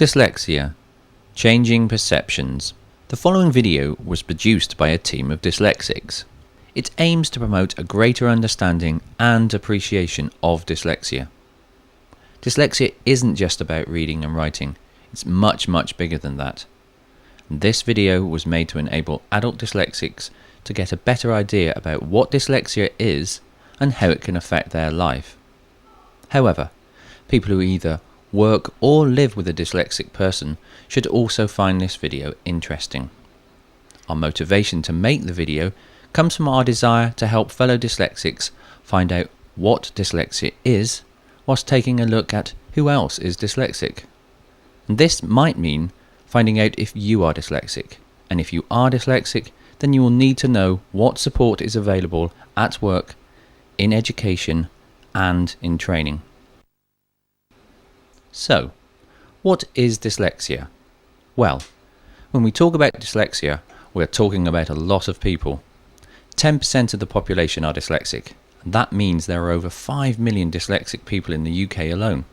Dyslexia. Changing perceptions. The following video was produced by a team of dyslexics. It aims to promote a greater understanding and appreciation of dyslexia. Dyslexia isn't just about reading and writing, it's much bigger than that. This video was made to enable adult dyslexics to get a better idea about what dyslexia is and how it can affect their life. However, people who either work or live with a dyslexic person should also find this video interesting. Our motivation to make the video comes from our desire to help fellow dyslexics find out what dyslexia is, whilst taking a look at who else is dyslexic. And this might mean finding out if you are dyslexic, and if you are dyslexic, then you will need to know what support is available at work, in education, and in training. So, what is dyslexia? Well, when we talk about dyslexia, we're talking about a lot of people. 10% of the population are dyslexic. That means there are over 5 million dyslexic people in the UK alone.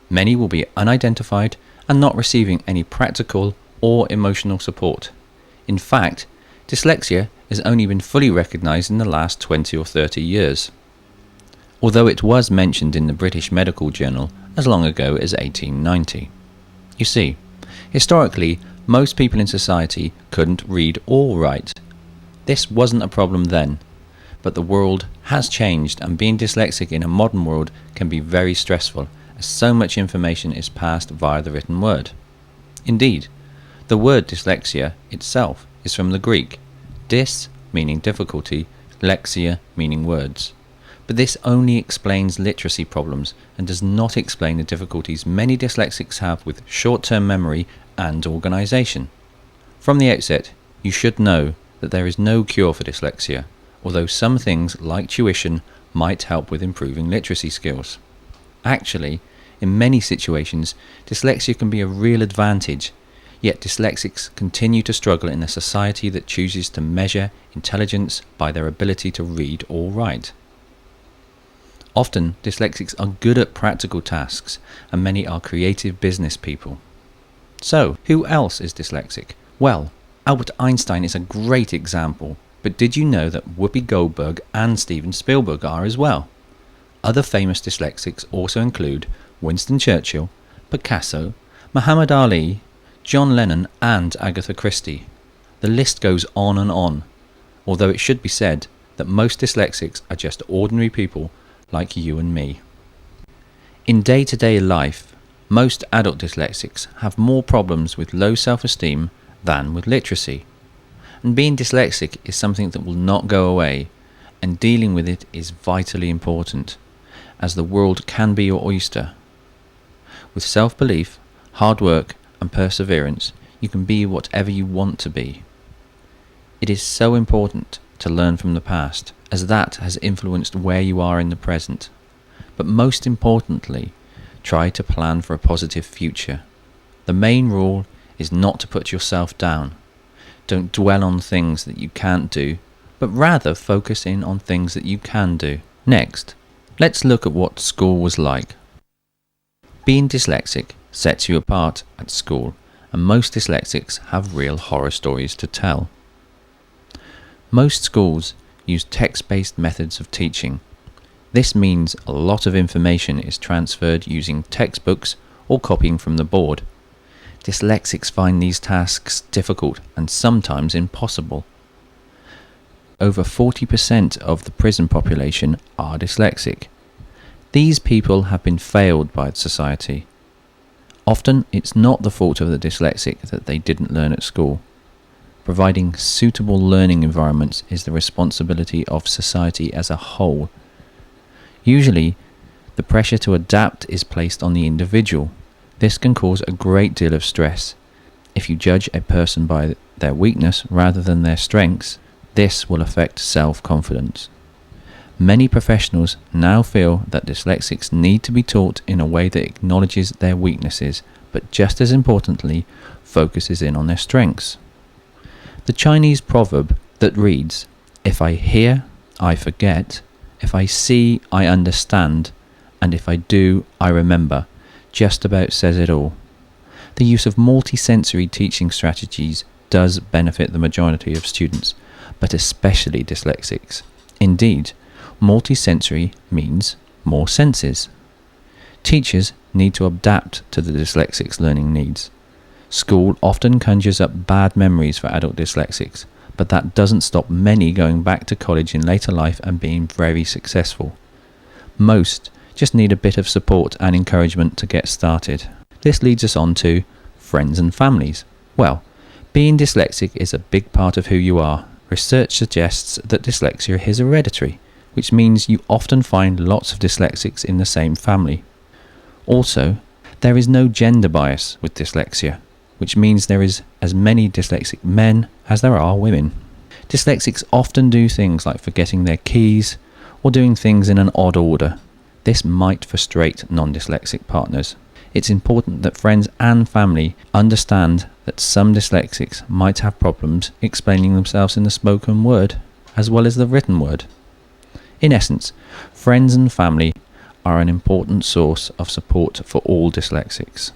Many will be unidentified and not receiving any practical or emotional support. In fact, dyslexia has only been fully recognised in the last 20 or 30 years, although it was mentioned in the British Medical Journal as long ago as 1890. You see, historically, most people in society couldn't read or write. This wasn't a problem then, but the world has changed, and being dyslexic in a modern world can be very stressful, as so much information is passed via the written word. Indeed, the word dyslexia itself is from the Greek, dys meaning difficulty, lexia meaning words. But this only explains literacy problems and does not explain the difficulties many dyslexics have with short-term memory and organisation. From the outset, you should know that there is no cure for dyslexia, although some things like tuition might help with improving literacy skills. Actually, in many situations, dyslexia can be a real advantage, yet dyslexics continue to struggle in a society that chooses to measure intelligence by their ability to read or write. Often, dyslexics are good at practical tasks, and many are creative business people. So, who else is dyslexic? Well, Albert Einstein is a great example, but did you know that Whoopi Goldberg and Steven Spielberg are as well? Other famous dyslexics also include Winston Churchill, Picasso, Muhammad Ali, John Lennon and Agatha Christie. The list goes on and on, although it should be said that most dyslexics are just ordinary people like you and me. In day-to-day life, most adult dyslexics have more problems with low self-esteem than with literacy. And being dyslexic is something that will not go away, and dealing with it is vitally important, as the world can be your oyster. With self-belief, hard work and perseverance, you can be whatever you want to be. It is so important to learn from the past, as that has influenced where you are in the present. But most importantly, try to plan for a positive future. The main rule is not to put yourself down. Don't dwell on things that you can't do, but rather focus in on things that you can do. Next, let's look at what school was like. Being dyslexic sets you apart at school, and most dyslexics have real horror stories to tell. Most schools use text-based methods of teaching. This means a lot of information is transferred using textbooks or copying from the board. Dyslexics find these tasks difficult and sometimes impossible. Over 40% of the prison population are dyslexic. These people have been failed by society. Often it's not the fault of the dyslexic that they didn't learn at school. Providing suitable learning environments is the responsibility of society as a whole. Usually, the pressure to adapt is placed on the individual. This can cause a great deal of stress. If you judge a person by their weakness rather than their strengths, this will affect self-confidence. Many professionals now feel that dyslexics need to be taught in a way that acknowledges their weaknesses, but just as importantly, focuses in on their strengths. The Chinese proverb that reads, "If I hear, I forget. If I see, I understand. And if I do, I remember," just about says it all. The use of multisensory teaching strategies does benefit the majority of students, but especially dyslexics. Indeed, multisensory means more senses. Teachers need to adapt to the dyslexics' learning needs. School often conjures up bad memories for adult dyslexics, but that doesn't stop many going back to college in later life and being very successful. Most just need a bit of support and encouragement to get started. This leads us on to friends and families. Well, being dyslexic is a big part of who you are. Research suggests that dyslexia is hereditary, which means you often find lots of dyslexics in the same family. Also, there is no gender bias with dyslexia, which means there is as many dyslexic men as there are women. Dyslexics often do things like forgetting their keys or doing things in an odd order. This might frustrate non-dyslexic partners. It's important that friends and family understand that some dyslexics might have problems explaining themselves in the spoken word as well as the written word. In essence, friends and family are an important source of support for all dyslexics.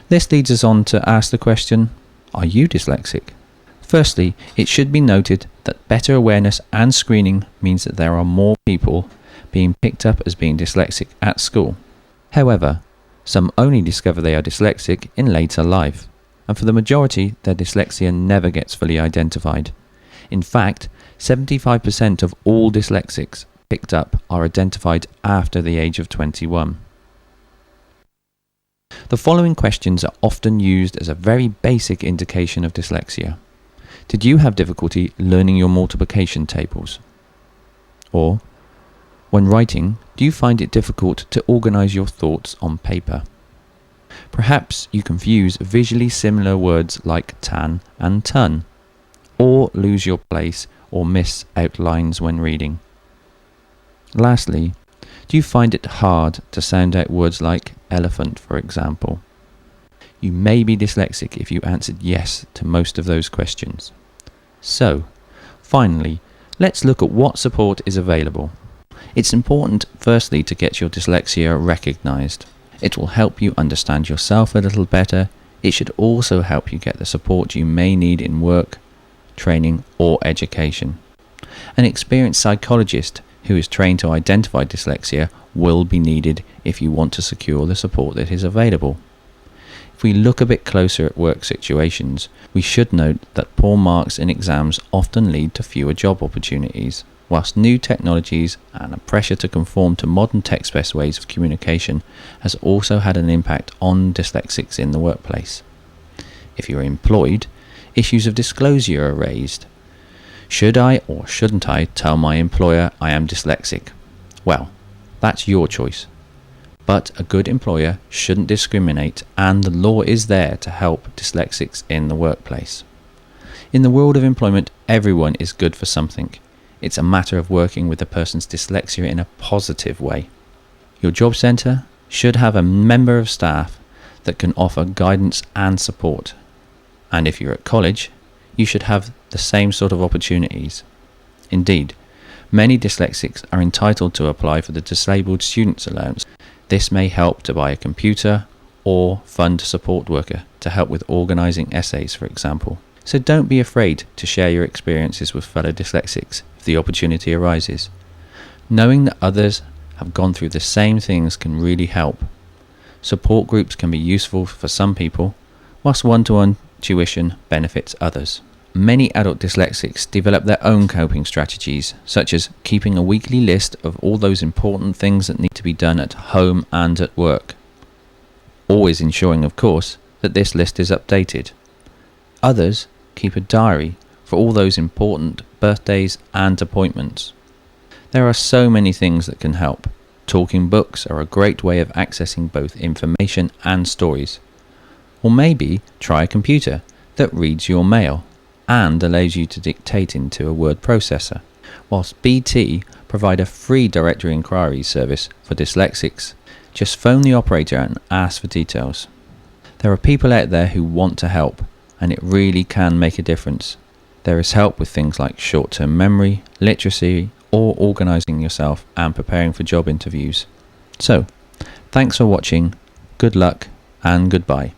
This leads us on to ask the question, are you dyslexic? Firstly, it should be noted that better awareness and screening means that there are more people being picked up as being dyslexic at school. However, some only discover they are dyslexic in later life, and for the majority, their dyslexia never gets fully identified. In fact, 75% of all dyslexics picked up are identified after the age of 21. The following questions are often used as a very basic indication of dyslexia. Did you have difficulty learning your multiplication tables? Or, when writing, do you find it difficult to organize your thoughts on paper? Perhaps you confuse visually similar words like tan and ton, or lose your place or miss outlines when reading. Lastly, do you find it hard to sound out words like elephant, for example? You may be dyslexic if you answered yes to most of those questions. So, finally, let's look at what support is available. It's important, firstly, to get your dyslexia recognized. It will help you understand yourself a little better. It should also help you get the support you may need in work, training, or education. An experienced psychologist who is trained to identify dyslexia will be needed if you want to secure the support that is available. If we look a bit closer at work situations, we should note that poor marks in exams often lead to fewer job opportunities, whilst new technologies and a pressure to conform to modern text-based ways of communication has also had an impact on dyslexics in the workplace. If you're employed, issues of disclosure are raised. Should I or shouldn't I tell my employer I am dyslexic? Well, that's your choice. But a good employer shouldn't discriminate, and the law is there to help dyslexics in the workplace. In the world of employment, everyone is good for something. It's a matter of working with the person's dyslexia in a positive way. Your job centre should have a member of staff that can offer guidance and support. And if you're at college, you should have the same sort of opportunities. Indeed, many dyslexics are entitled to apply for the Disabled Students Allowance. This may help to buy a computer or fund a support worker to help with organising essays, for example. So don't be afraid to share your experiences with fellow dyslexics if the opportunity arises. Knowing that others have gone through the same things can really help. Support groups can be useful for some people, whilst one-to-one tuition benefits others. Many adult dyslexics develop their own coping strategies, such as keeping a weekly list of all those important things that need to be done at home and at work. Always ensuring, of course, that this list is updated. Others keep a diary for all those important birthdays and appointments. There are so many things that can help. Talking books are a great way of accessing both information and stories. Or maybe try a computer that reads your mail and allows you to dictate into a word processor. Whilst BT provide a free directory inquiry service for dyslexics, just phone the operator and ask for details. There are people out there who want to help, and it really can make a difference. There is help with things like short-term memory, literacy, or organising yourself and preparing for job interviews. So, thanks for watching, good luck and goodbye.